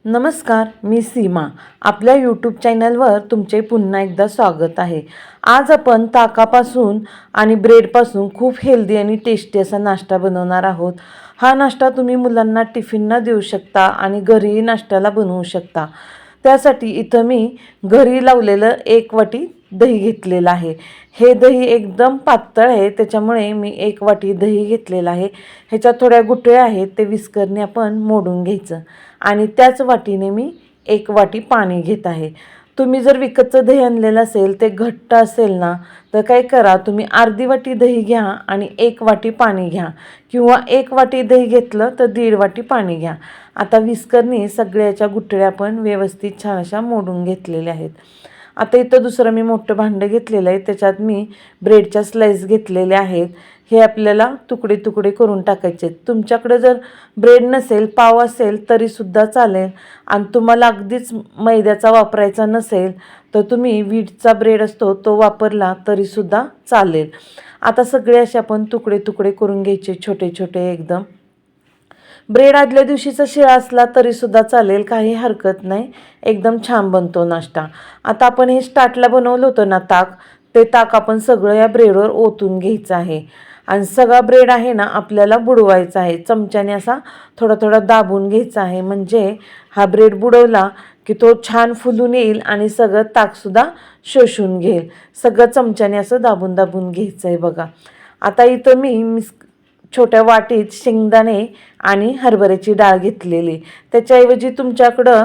नमस्कार, मी सीमा. आपल्या यूट्यूब चॅनलवर तुमचे पुन्हा एकदा स्वागत आहे. आज आपण ताकापासून आणि ब्रेडपासून खूप हेल्दी आणि टेस्टी असा नाश्ता बनवणार आहोत. हा नाश्ता तुम्ही मुलांना टिफिनला देऊ शकता आणि घरीही नाश्त्याला बनवू शकता. त्यासाठी इथं मी घरी लावलेलं 1 वाटी दही घेतलेलं आहे. हे दही एकदम पातळ आहे, त्याच्यामुळे मी 1 वाटी दही घेतलेलं आहे. ह्याच्यात थोड्या गुठळ्या आहेत, ते विस्करने आपण मोडून घ्यायचं आणि त्याच वाटीने मी 1 वाटी पाणी घेत आहे. तुम्ही जर विकतचं दही आणलेलं असेल, ते घट्ट असेल ना, तर काय करा, तुम्ही अर्धी वाटी दही घ्या आणि 1 वाटी पाणी घ्या, किंवा 1 वाटी दही घेतलं तर 1.5 वाटी पाणी घ्या. आता विस्करने सगळ्याच्या गुठळ्या आपण व्यवस्थित छान अशा मोडून घेतलेल्या आहेत. आता इथं दुसरं मी मोठं भांडं घेतलेलं आहे, त्याच्यात मी ब्रेडच्या स्लाईस घेतलेल्या आहेत. हे आपल्याला तुकडे तुकडे करून टाकायचे. तुमच्याकडे जर ब्रेड नसेल, पाव असेल तरीसुद्धा चालेल, आणि तुम्हाला अगदीच मैद्याचा वापरायचा नसेल तर तुम्ही व्हीटचा ब्रेड असतो तो वापरला तरीसुद्धा चालेल. आता सगळे असे आपण तुकडे तुकडे करून घ्यायचे, छोटे छोटे एकदम. ब्रेड आदल्या दिवशीचा शिळा असला तरीसुद्धा चालेल, काही हरकत नाही, एकदम छान बनतो नाश्ता. आता आपण हे स्टार्टला बनवलं होतं ना ताक, ते ताक आपण सगळं या ब्रेडवर ओतून घ्यायचं आहे. आणि सगळा ब्रेड आहे ना आपल्याला बुडवायचा आहे. चमच्याने असा थोडा थोडा दाबून घ्यायचा आहे, म्हणजे हा ब्रेड बुडवला की तो छान फुलून येईल आणि सगळं ताकसुद्धा शोषून घेईल. सगळं चमच्याने असं दाबून दाबून घ्यायचं आहे बघा. आता इथं मी छोट्या वाटीत शेंगदाणे आणि हरभऱ्याची डाळ घेतलेली. त्याच्याऐवजी तुमच्याकडं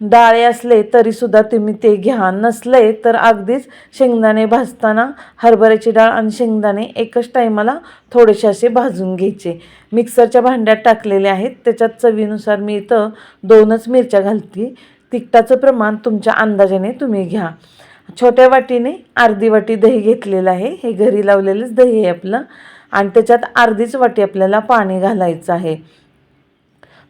डाळे असले तरीसुद्धा तुम्ही ते घ्या, नसले तर अगदीच शेंगदाणे भाजताना हरभऱ्याची डाळ आणि शेंगदाणे एकच टायमाला थोडेसे असे भाजून घ्यायचे. मिक्सरच्या भांड्यात टाकलेले आहेत. त्याच्यात चवीनुसार मी इथं 2च मिरच्या घालते. तिखटाचं प्रमाण तुमच्या अंदाजाने तुम्ही घ्या. छोट्या वाटीने अर्धी वाटी दही घेतलेलं आहे. हे घरी लावलेलंच दही आहे आपलं, आणि त्याच्यात अर्धीच वाटी आपल्याला पाणी घालायचं आहे.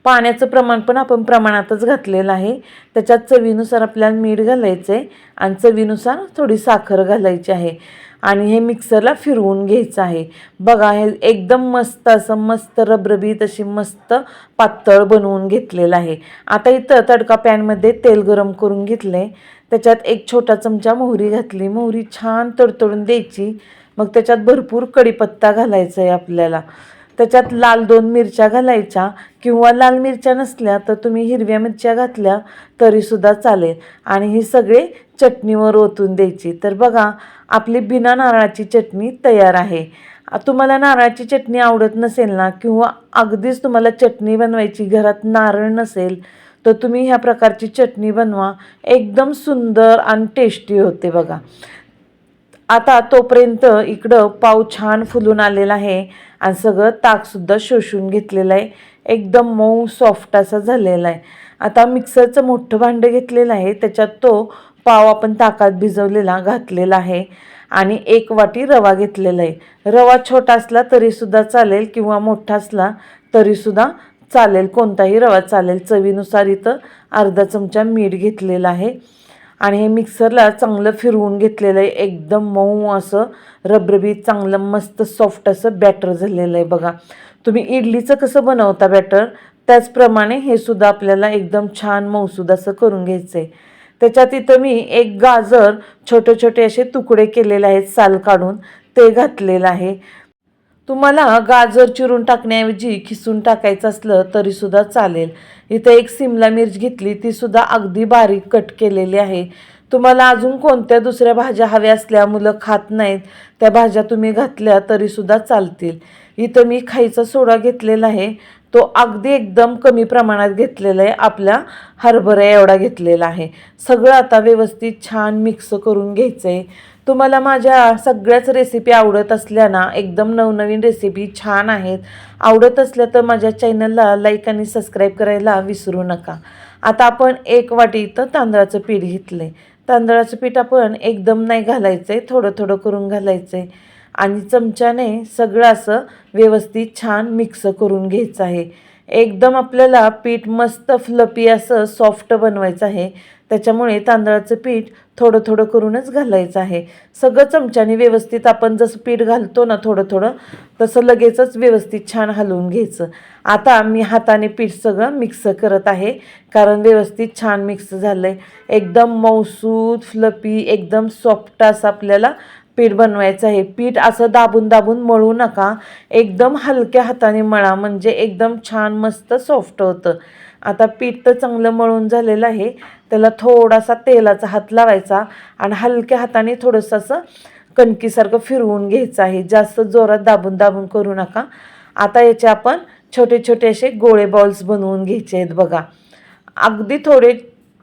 पाण्याचं प्रमाण पण आपण प्रमाणातच घातलेलं आहे. त्याच्यात चवीनुसार आपल्याला मीठ घालायचं आहे आणि चवीनुसार थोडी साखर घालायची आहे, आणि हे मिक्सरला फिरवून घ्यायचं आहे. बघा, हे एकदम मस्त असं मस्त रबरबीत अशी मस्त पातळ बनवून घेतलेलं आहे. आता इथं तडका पॅनमध्ये तेल गरम करून घेतलं आहे. त्याच्यात 1 छोटा चमचा मोहरी घातली. मोहरी छान तडतडून द्यायची. मग त्याच्यात भरपूर कढीपत्ता घालायचा आहे आपल्याला. त्याच्यात लाल 2 मिरच्या घालायच्या, किंवा लाल मिरच्या नसल्या तर तुम्ही हिरव्या मिरच्या घातल्या तरीसुद्धा चालेल, आणि ही सगळे चटणीवर ओतून द्यायची. तर बघा, आपली बिना नारळाची चटणी तयार आहे. तुम्हाला नारळाची चटणी आवडत नसेल ना, किंवा अगदीच तुम्हाला चटणी बनवायची घरात नारळ नसेल, तर तुम्ही ह्या प्रकारची चटणी बनवा. एकदम सुंदर आणि टेस्टी होते बघा. आता तोपर्यंत इकडं पाव छान फुलून आलेला आहे आणि सगळं ताकसुद्धा शोषून घेतलेलं आहे. एकदम मऊ सॉफ्ट असा झालेला आहे. आता मिक्सरचं मोठं भांडं घेतलेलं आहे, त्याच्यात तो पाव आपण ताकात भिजवलेला घातलेला आहे, आणि 1 वाटी रवा घेतलेला आहे. रवा छोटा असला तरीसुद्धा चालेल, किंवा मोठा असला तरीसुद्धा चालेल, कोणताही रवा चालेल. चवीनुसार इथं अर्धा चमचा मीठ घेतलेलं आहे, आणि हे मिक्सरला चांगलं फिरवून घेतलेलं आहे. एकदम मऊ असं रबरबीत चांगलं मस्त सॉफ्ट असं बॅटर झालेलं आहे बघा. तुम्ही इडलीचं कसं बनवता बॅटर, त्याचप्रमाणे हे सुद्धा आपल्याला एकदम छान मऊसूद असं करून घ्यायचं आहे. त्याच्यात इथं मी 1 गाजर छोटे छोटे असे तुकडे केलेले आहेत, साल काढून ते घातलेलं आहे. तुम्हाला गाजर चिरून टाकण्याऐवजी खिसून टाकायचं असलं तरीसुद्धा चालेल. इथं 1 सिमला मिर्च घेतली, तीसुद्धा अगदी बारीक कट केलेली आहे. तुम्हाला अजून कोणत्या दुसऱ्या भाज्या हव्या असल्या, मुलं खात नाहीत, त्या भाज्या तुम्ही घातल्या तरीसुद्धा चालतील. इथं मी खायचा सोडा घेतलेला आहे, तो अगदी एकदम कमी प्रमाणात घेतलेला आहे, आपल्या हरभरा एवढा घेतलेला आहे. सगळं आता व्यवस्थित छान मिक्स करून घ्यायचं आहे. तुम्हाला माझ्या सगळ्याच रेसिपी आवडत असल्या ना, एकदम नवनवीन रेसिपी छान आहेत, आवडत असल्या तर माझ्या चॅनलला लाईक आणि सबस्क्राईब करायला विसरू नका. आता आपण 1 वाटी इथं तांदळाचं पीठ घेतलं आहे. तांदळाचं पीठ आपण एकदम नाही घालायचं आहे, थोडं थोडं करून घालायचं आहे, आणि चमच्याने सगळं असं व्यवस्थित छान मिक्स करून घ्यायचं आहे. एकदम आपल्याला पीठ मस्त फ्लपी असं सॉफ्ट बनवायचं आहे. त्याच्यामुळे तांदळाचं पीठ थोडं थोडं करूनच घालायचं आहे. सगळं चमच्याने व्यवस्थित आपण जसं पीठ घालतो ना थोडं थोडं, तसं लगेचच व्यवस्थित छान हलवून घ्यायचं. आता मी हाताने पीठ सगळं मिक्स करत आहे, कारण व्यवस्थित छान मिक्स झालं आहे. एकदम मऊसूद फ्लपी एकदम सॉफ्ट असं आपल्याला पीठ बनवायचं आहे. पीठ असं दाबून दाबून मळू नका, एकदम हलक्या हाताने मळा, म्हणजे एकदम छान मस्त सॉफ्ट होतं. आता पीठ तर चांगलं मळून झालेलं आहे. त्याला थोडासा तेलाचा हात लावायचा आणि हलक्या हाताने थोडंसं असं कणकीसारखं फिरवून घ्यायचं आहे. जास्त जोरात दाबून दाबून करू नका. आता याचे आपण छोटे छोटे असे गोळे बॉल्स बनवून घ्यायचे आहेत बघा. अगदी थोडे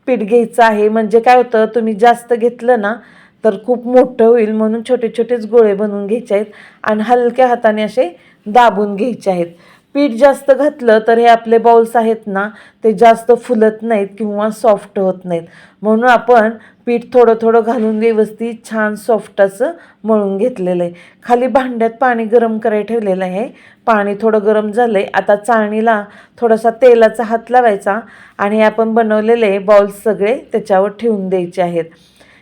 पीठ घ्यायचं आहे, म्हणजे काय होतं तुम्ही जास्त घेतलं ना तर खूप मोठं होईल, म्हणून छोटे छोटेच गोळे बनवून घ्यायचे आहेत आणि हलक्या हाताने असे दाबून घ्यायचे आहेत. पीठ जास्त घातलं तर हे आपले बाउल्स आहेत ना ते जास्त फुलत नाहीत किंवा सॉफ्ट होत नाहीत. म्हणून आपण पीठ थोडं थोडं घालून व्यवस्थित छान सॉफ्ट असं मळून घेतलेलं आहे. खाली भांड्यात पाणी गरम करायला ठेवलेलं आहे. पाणी थोडं गरम झालं आहे. आता चाळणीला थोडासा तेलाचा हात लावायचा आणि आपण बनवलेले बाउल्स सगळे त्याच्यावर ठेवून द्यायचे आहेत.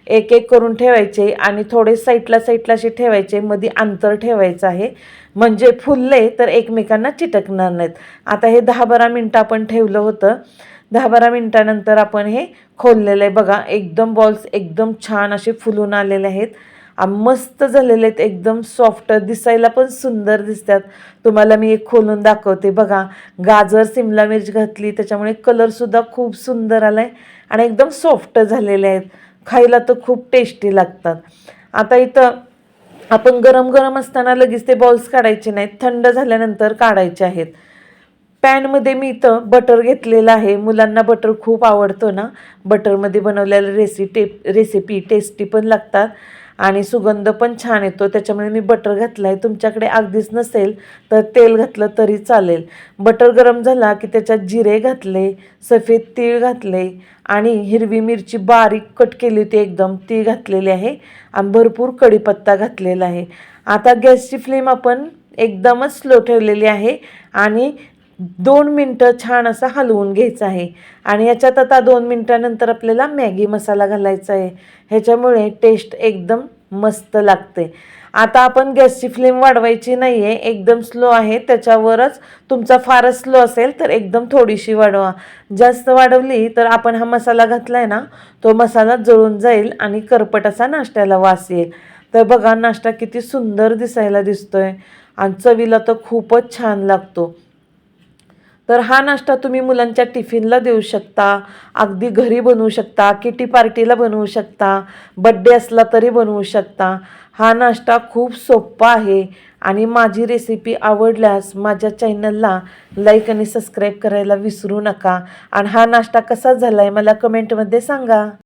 एक एक करून ठेवायचे आणि थोडे साईडला असे ठेवायचे, मध्ये अंतर ठेवायचं आहे, म्हणजे फुलले तर एकमेकांना चिटकणार नाहीत. आता हे 10-12 मिनटं आपण ठेवलं होतं. 10-12 मिनटानंतर आपण हे खोललेलं आहे बघा. एकदम बॉल्स एकदम छान असे फुलून आलेले आहेत. मस्त झालेले आहेत, एकदम सॉफ्ट, दिसायला पण सुंदर दिसतात. तुम्हाला मी एक खोलून दाखवते बघा. गाजर सिमला मिर्च घातली त्याच्यामुळे कलरसुद्धा खूप सुंदर आला आहे आणि एकदम सॉफ्ट झालेले आहेत. खायला तर खूप टेस्टी लागतात. आता इथं आपण गरम गरम असताना लगेच ते बॉल्स काढायचे नाहीत, थंड झाल्यानंतर काढायचे आहेत. पॅनमध्ये मी इथं बटर घेतलेलं आहे. मुलांना बटर खूप आवडतो ना. बटरमध्ये बनवलेल्या रेसिपी टेस्टी पण लागतात आणि सुगंध पण छान येतो, त्याच्यामुळे मी बटर घातलं आहे. तुमच्याकडे अगदीच नसेल तर तेल घातलं तरी चालेल. बटर गरम झाला की त्याच्यात जिरे घातले, सफेद तीळ घातले आणि हिरवी मिरची बारीक कट केली होती एकदम, ती घातलेली आहे आणि भरपूर कढीपत्ता घातलेला आहे. आता गॅसची फ्लेम आपण एकदमच स्लो ठेवलेली आहे आणि 2 मिनटं छान असं हलवून घ्यायचं आहे. आणि याच्यात आता 2 मिनटानंतर आपल्याला मॅगी मसाला घालायचा आहे. ह्याच्यामुळे टेस्ट एकदम मस्त लागते. आता आपण गॅसची फ्लेम वाढवायची नाही आहे, एकदम स्लो आहे. त्याच्यावरच तुमचा फारच स्लो असेल तर एकदम थोडीशी वाढवा. जास्त वाढवली तर आपण हा मसाला घातला आहे ना, तो मसाला जळून जाईल आणि करपट असा नाश्त्याला वास येईल. तर बघा नाश्ता किती सुंदर दिसायला दिसतोय आणि चवीला तर खूपच छान लागतो. तर हा नाश्ता तुम्ही मुलांच्या टिफिनला देऊ शकता, अगदी घरी बनवू शकता, किटी पार्टीला बनवू शकता, बड्डे असला तरी बनवू शकता. हा नाश्ता खूप सोपा आहे आणि माझी रेसिपी आवडल्यास माझ्या चॅनलला लाईक आणि सबस्क्राईब करायला विसरू नका. आणि हा नाश्ता कसा झाला आहे मला कमेंटमध्ये सांगा.